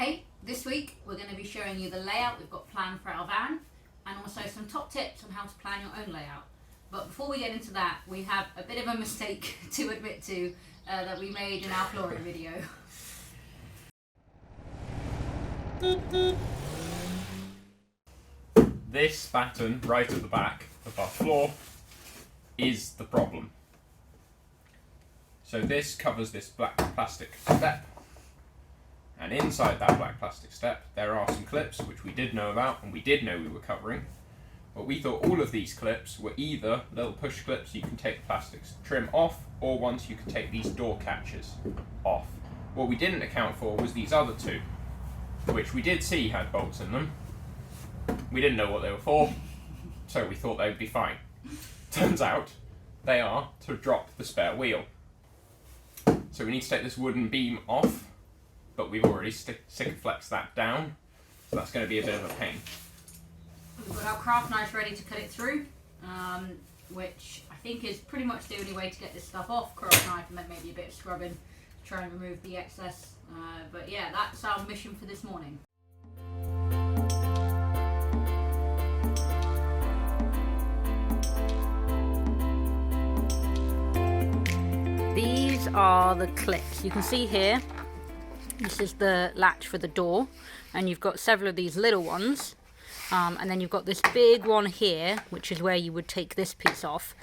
Hey, this week we're going to be showing you the layout we've got planned for our van and also some top tips on how to plan your own layout. But before we get into that, we have a bit of a mistake to admit to that we made in our flooring video. This batten right at the back of our floor is the problem. So this covers this black plastic step, and inside that black plastic step there are some clips which we did know about and we did know we were covering, but we thought all of these clips were either little push clips you can take the plastic trim off, or ones you can take these door catches off. What we didn't account for was these other two, which we did see had bolts in them. We didn't know what they were for, so we thought they would be fine. Turns out they are to drop the spare wheel. So we need to take this wooden beam off, but we've already Sikaflexed that down, so that's going to be a bit of a pain. We've got our craft knife ready to cut it through, which I think is pretty much the only way to get this stuff off. Craft knife and then maybe a bit of scrubbing to try and remove the excess. But yeah, that's our mission for this morning. These are the clips. You can see here, this is the latch for the door, and you've got several of these little ones, and then you've got this big one here, which is where you would take this piece off.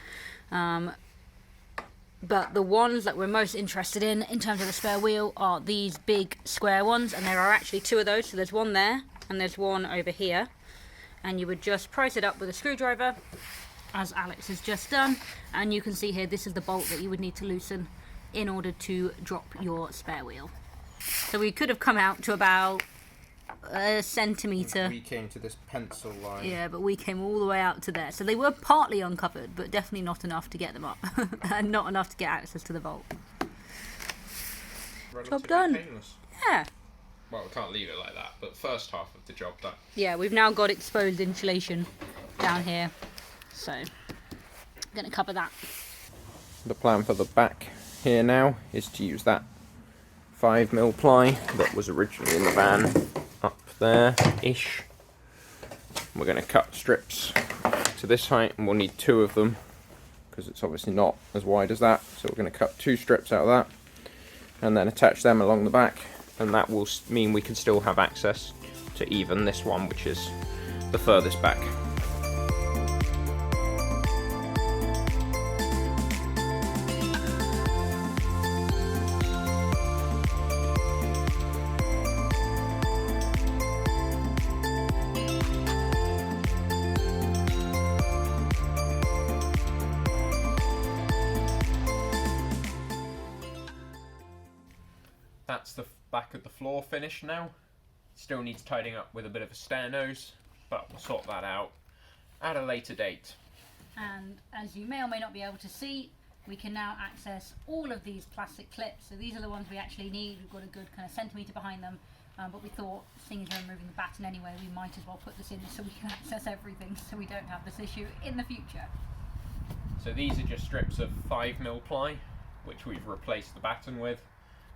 But the ones that we're most interested in terms of the spare wheel are these big square ones, and there are actually two of those. So there's one there and there's one over here, and you would just prise it up with a screwdriver, as Alex has just done, and you can see here this is the bolt that you would need to loosen in order to drop your spare wheel. So we could have come out to about a centimetre. We came to this pencil line. Yeah, but we came all the way out to there. So they were partly uncovered, but definitely not enough to get them up. And not enough to get access to the vault. Job done. Painless. Yeah. Well, we can't leave it like that, but first half of the job done. Yeah, we've now got exposed insulation down here. So, I'm going to cover that. The plan for the back here now is to use that 5mm ply that was originally in the van up there-ish. We're going to cut strips to this height, and we'll need two of them because it's obviously not as wide as that. So we're going to cut two strips out of that and then attach them along the back, and that will mean we can still have access to even this one, which is the furthest back. That's the back of the floor finished now. Still needs tidying up with a bit of a stair nose, but we'll sort that out at a later date. And as you may or may not be able to see, we can now access all of these plastic clips. So these are the ones we actually need. We've got a good kind of centimetre behind them, but we thought, seeing as we're removing the batten anyway, we might as well put this in so we can access everything, so we don't have this issue in the future. So these are just strips of 5mm ply, which we've replaced the batten with,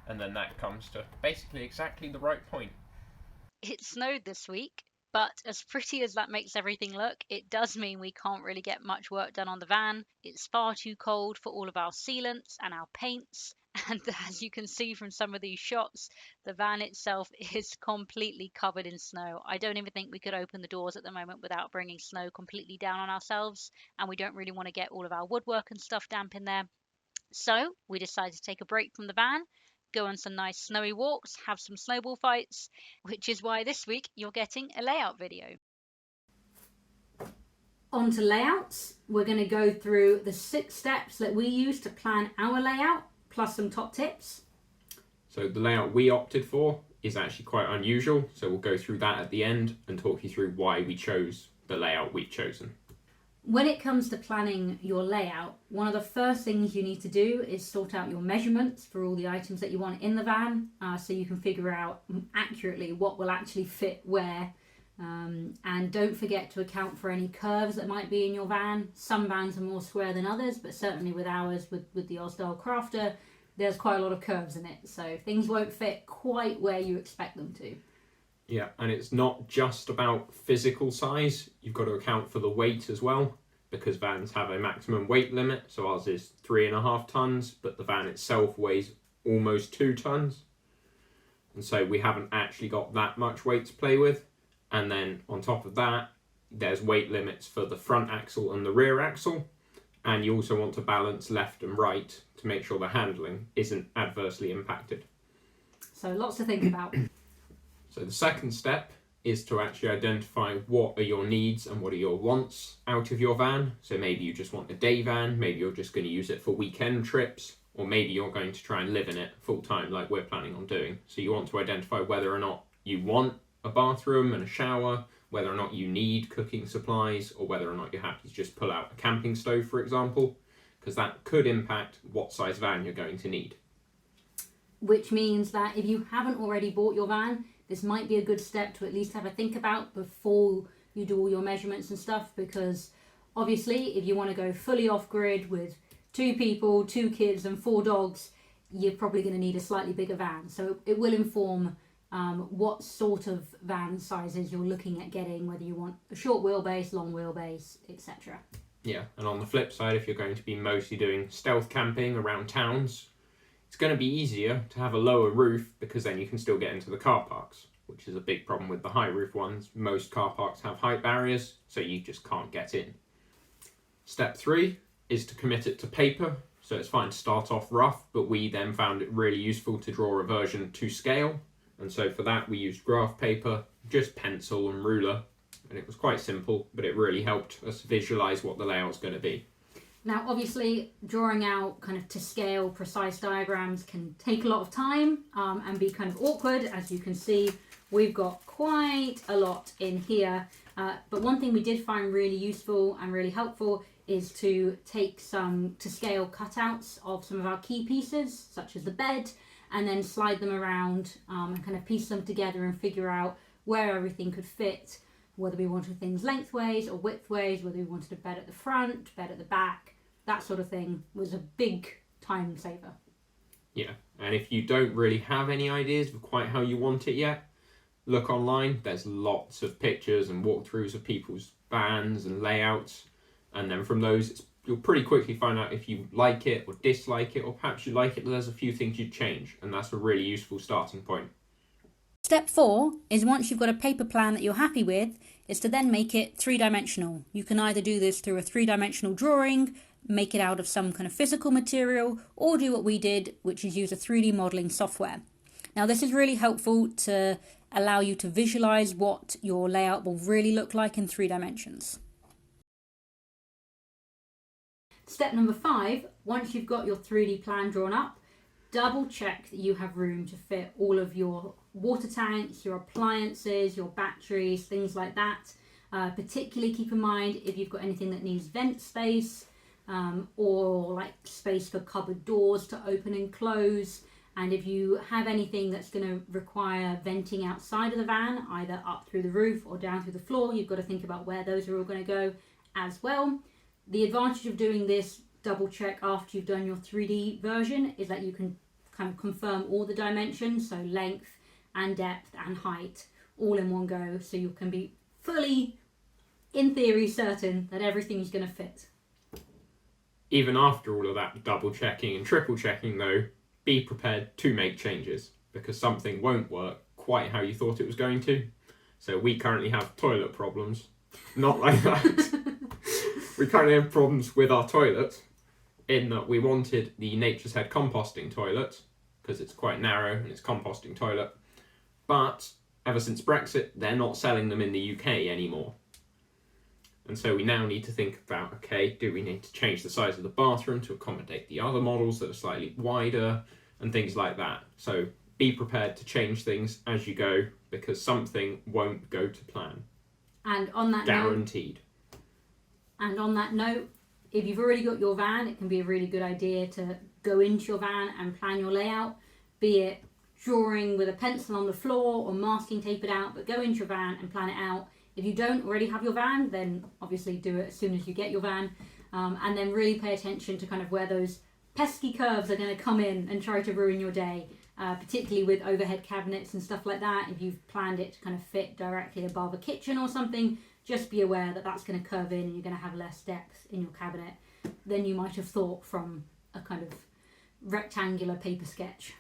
and then that comes to basically exactly the right point. It snowed this week, but as pretty as that makes everything look, it does mean we can't really get much work done on the van. It's far too cold for all of our sealants and our paints, and as you can see from some of these shots, the van itself is completely covered in snow. I don't even think we could open the doors at the moment without bringing snow completely down on ourselves, and we don't really want to get all of our woodwork and stuff damp in there. So we decided to take a break from the van, go on some nice snowy walks, have some snowball fights, which is why this week you're getting a layout video. On to layouts. We're going to go through the 6 steps that we use to plan our layout, plus some top tips. So the layout we opted for is actually quite unusual, so we'll go through that at the end and talk you through why we chose the layout we've chosen. When it comes to planning your layout, one of the first things you need to do is sort out your measurements for all the items that you want in the van, so you can figure out accurately what will actually fit where. And don't forget to account for any curves that might be in your van. Some vans are more square than others, but certainly with ours, with the Osdale Crafter, there's quite a lot of curves in it, so things won't fit quite where you expect them to. Yeah, and it's not just about physical size. You've got to account for the weight as well, because vans have a maximum weight limit. So ours is 3.5 tons, but the van itself weighs almost 2 tons. And so we haven't actually got that much weight to play with. And then on top of that, there's weight limits for the front axle and the rear axle. And you also want to balance left and right to make sure the handling isn't adversely impacted. So lots to think about. So the second step is to actually identify what are your needs and what are your wants out of your van. So maybe you just want a day van, maybe you're just going to use it for weekend trips, or maybe you're going to try and live in it full time like we're planning on doing. So you want to identify whether or not you want a bathroom and a shower, whether or not you need cooking supplies, or whether or not you're happy to just pull out a camping stove, for example, because that could impact what size van you're going to need. Which means that if you haven't already bought your van, this might be a good step to at least have a think about before you do all your measurements and stuff, because obviously if you want to go fully off grid with 2 people, 2 kids and 4 dogs, you're probably going to need a slightly bigger van. So it will inform what sort of van sizes you're looking at getting, whether you want a short wheelbase, long wheelbase, etc. Yeah, and on the flip side, if you're going to be mostly doing stealth camping around towns, it's going to be easier to have a lower roof, because then you can still get into the car parks, which is a big problem with the high roof ones. Most car parks have height barriers, so you just can't get in. Step 3 is to commit it to paper. So it's fine to start off rough, but we then found it really useful to draw a version to scale. And so for that we used graph paper, just pencil and ruler, and it was quite simple, but it really helped us visualize what the layout's going to be. Now obviously drawing out kind of to scale precise diagrams can take a lot of time and be kind of awkward. As you can see, we've got quite a lot in here, but one thing we did find really useful and really helpful is to take some to scale cutouts of some of our key pieces, such as the bed, and then slide them around and kind of piece them together and figure out where everything could fit, whether we wanted things lengthways or widthways, whether we wanted a bed at the front, bed at the back, that sort of thing was a big time saver. Yeah, and if you don't really have any ideas of quite how you want it yet, look online. There's lots of pictures and walkthroughs of people's vans and layouts, and then from those you'll pretty quickly find out if you like it or dislike it, or perhaps you like it but there's a few things you'd change, and that's a really useful starting point. Step 4 is, once you've got a paper plan that you're happy with, is to then make it 3-dimensional. You can either do this through a 3-dimensional drawing, make it out of some kind of physical material, or do what we did, which is use a 3D modelling software. Now this is really helpful to allow you to visualise what your layout will really look like in 3 dimensions. Step number 5, once you've got your 3D plan drawn up, double check that you have room to fit all of your water tanks, your appliances, your batteries, things like that. Particularly keep in mind if you've got anything that needs vent space, or like space for cupboard doors to open and close. And if you have anything that's going to require venting outside of the van, either up through the roof or down through the floor, you've got to think about where those are all going to go as well. The advantage of doing this double check after you've done your 3D version is that you can kind of confirm all the dimensions, so length and depth and height, all in one go, so you can be fully, in theory, certain that everything's going to fit. Even after all of that double checking and triple checking though, be prepared to make changes, because something won't work quite how you thought it was going to. So we currently have toilet problems. Not like that. We currently have problems with our toilet, in that we wanted the Nature's Head composting toilet, because it's quite narrow and it's composting toilet, but ever since Brexit, they're not selling them in the UK anymore. And so we now need to think about, okay, do we need to change the size of the bathroom to accommodate the other models that are slightly wider and things like that. So be prepared to change things as you go, because something won't go to plan. And on that guaranteed. And on that note, if you've already got your van, it can be a really good idea to go into your van and plan your layout, be it drawing with a pencil on the floor or masking tape it out, but go into your van and plan it out. If you don't already have your van, then obviously do it as soon as you get your van, and then really pay attention to kind of where those pesky curves are going to come in and try to ruin your day. particularly with overhead cabinets and stuff like that. If you've planned it to kind of fit directly above a kitchen or something, just be aware that that's going to curve in and you're going to have less depth in your cabinet than you might have thought from a kind of rectangular paper sketch.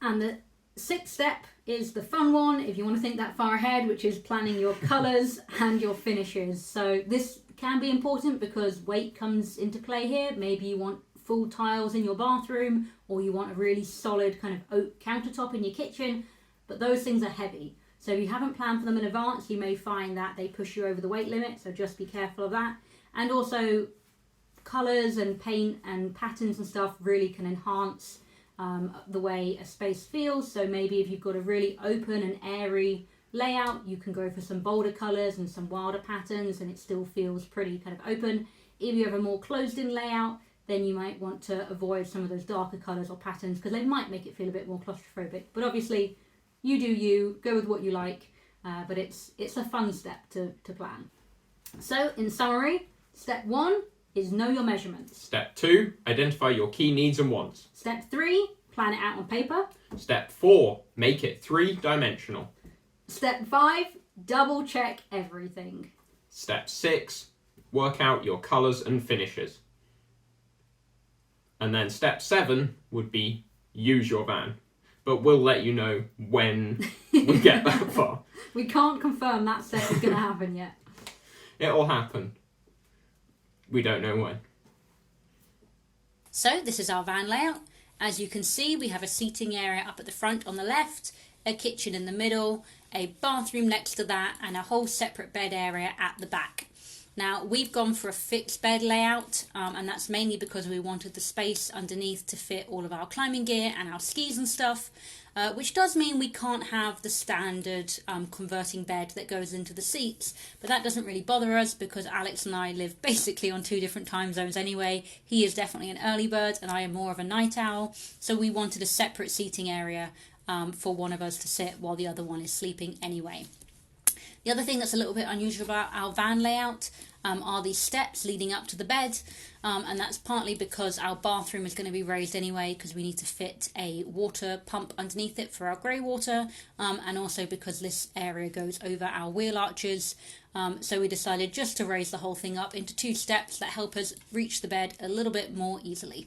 And the 6th step is the fun one, if you want to think that far ahead, which is planning your colours and your finishes. So this can be important because weight comes into play here. Maybe you want full tiles in your bathroom, or you want a really solid kind of oak countertop in your kitchen, but those things are heavy. So if you haven't planned for them in advance, you may find that they push you over the weight limit, so just be careful of that. And also colours and paint and patterns and stuff really can enhance the way a space feels. So maybe if you've got a really open and airy layout, you can go for some bolder colours and some wilder patterns and it still feels pretty kind of open. If you have a more closed in layout, then you might want to avoid some of those darker colours or patterns because they might make it feel a bit more claustrophobic. But obviously you do you, go with what you like, but it's a fun step to plan. So in summary, step 1 is know your measurements. Step 2, identify your key needs and wants. Step 3, plan it out on paper. Step 4, make it 3-dimensional. Step 5, double check everything. Step 6, work out your colours and finishes. And then step 7 would be use your van. But we'll let you know when we get that far. We can't confirm that step is going to happen yet. It'll happen. We don't know when. So this is our van layout. As you can see, we have a seating area up at the front on the left, a kitchen in the middle, a bathroom next to that, and a whole separate bed area at the back. Now, we've gone for a fixed bed layout, and that's mainly because we wanted the space underneath to fit all of our climbing gear and our skis and stuff, which does mean we can't have the standard converting bed that goes into the seats, but that doesn't really bother us because Alex and I live basically on 2 different time zones anyway. He is definitely an early bird and I am more of a night owl, so we wanted a separate seating area for one of us to sit while the other one is sleeping anyway. The other thing that's a little bit unusual about our van layout are these steps leading up to the bed, and that's partly because our bathroom is going to be raised anyway because we need to fit a water pump underneath it for our grey water, and also because this area goes over our wheel arches, so we decided just to raise the whole thing up into 2 steps that help us reach the bed a little bit more easily.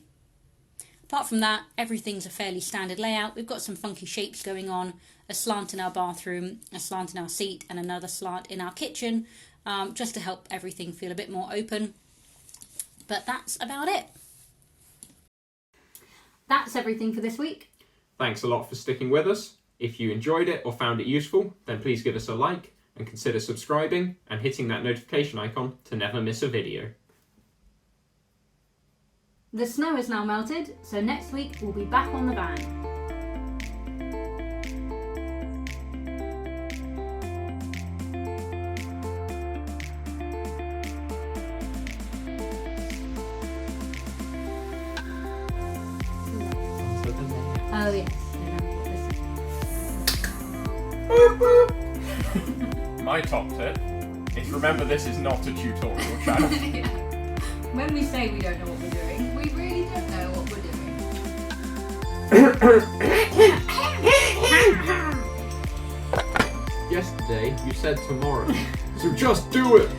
Apart from that, everything's a fairly standard layout. We've got some funky shapes going on, a slant in our bathroom, a slant in our seat, and another slant in our kitchen, just to help everything feel a bit more open. But that's about it. That's everything for this week. Thanks a lot for sticking with us. If you enjoyed it or found it useful, then please give us a like and consider subscribing and hitting that notification icon to never miss a video. The snow is now melted, so next week we'll be back on the van. Oh yes. My top tip is remember this is not a tutorial channel. Yeah. When we say we don't know what we're doing, we really don't know what we're doing. Yesterday you said tomorrow, so just do it!